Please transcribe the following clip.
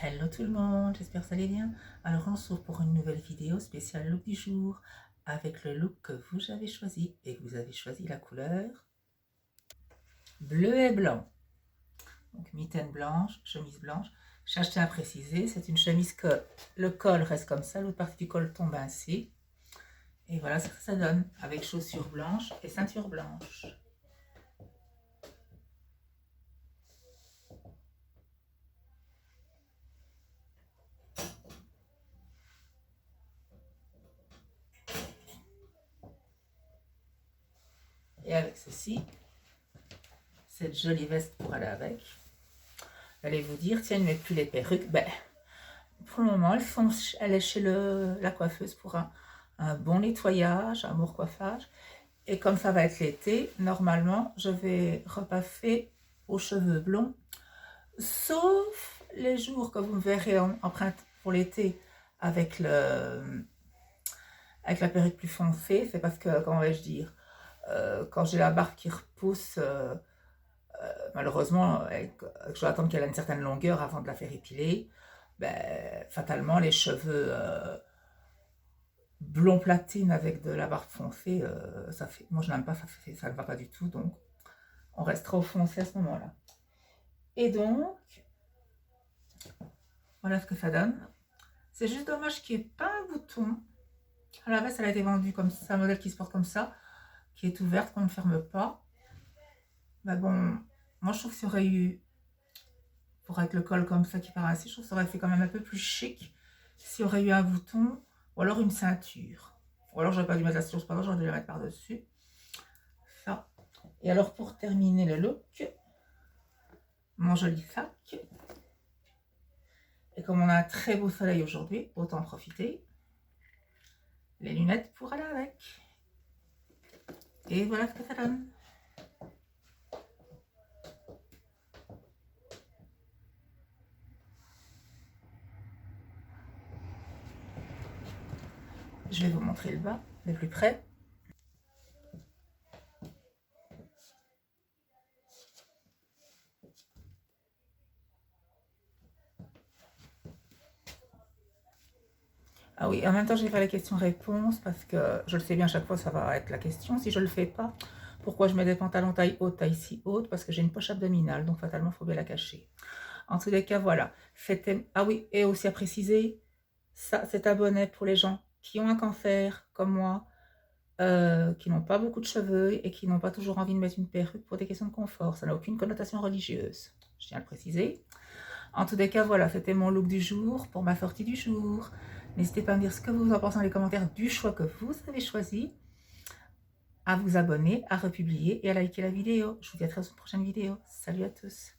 Hello tout le monde, j'espère que vous allez bien. Alors on se retrouve pour une nouvelle vidéo spéciale look du jour avec le look que vous avez choisi et vous avez choisi la couleur bleu et blanc. Donc mitaine blanche, chemise blanche. J'ai acheté à préciser, c'est une chemise que le col reste comme ça, l'autre partie du col tombe ainsi. Et voilà ce que ça donne avec chaussures blanches et ceinture blanche. Et avec ceci, cette jolie veste pour aller avec. Vous allez vous dire, tiens, ne met plus les perruques. Ben, pour le moment, elle est chez la coiffeuse pour un bon nettoyage, un bon recoiffage. Et comme ça va être l'été, normalement, je vais repasser aux cheveux blonds. Sauf les jours que vous me verrez empreinte pour l'été avec la perruque plus foncée. C'est parce que, comment vais-je dire, quand j'ai la barbe qui repousse, malheureusement, je dois attendre qu'elle ait une certaine longueur avant de la faire épiler. Ben, fatalement, les cheveux blond platine avec de la barbe foncée, ça fait, moi je n'aime pas, ça ne va pas du tout, donc on restera au foncé à ce moment-là. Et donc, voilà ce que ça donne. C'est juste dommage qu'il n'y ait pas un bouton. À la veste, elle a été vendue comme ça, un modèle qui se porte comme ça, qui est ouverte, qu'on ne ferme pas. Mais bon, moi je trouve que ça aurait eu, pour avec le col comme ça qui part ainsi, je trouve que ça aurait fait quand même un peu plus chic s'il y aurait eu un bouton ou alors une ceinture. Ou alors j'aurais pas dû mettre la ceinture, c'est pas grave, j'aurais dû la mettre par-dessus. Ça. Et alors pour terminer le look, mon joli sac. Et comme on a un très beau soleil aujourd'hui, autant en profiter. Les lunettes pour aller avec. Et voilà ce que ça donne. Je vais vous montrer le bas de plus près. Ah oui, en même temps, je vais faire les questions-réponses parce que je le sais bien, à chaque fois, ça va être la question. Si je ne le fais pas, pourquoi je mets des pantalons taille haute, taille si haute? Parce que j'ai une poche abdominale, donc fatalement, il faut bien la cacher. En tous les cas, voilà. Ah oui, et aussi à préciser, ça, cet abonné pour les gens qui ont un cancer, comme moi, qui n'ont pas beaucoup de cheveux et qui n'ont pas toujours envie de mettre une perruque pour des questions de confort. Ça n'a aucune connotation religieuse. Je tiens à le préciser. En tous les cas, voilà, c'était mon look du jour pour ma sortie du jour. N'hésitez pas à me dire ce que vous en pensez dans les commentaires du choix que vous avez choisi, à vous abonner, à republier et à liker la vidéo. Je vous dis à très vite pour une prochaine vidéo. Salut à tous.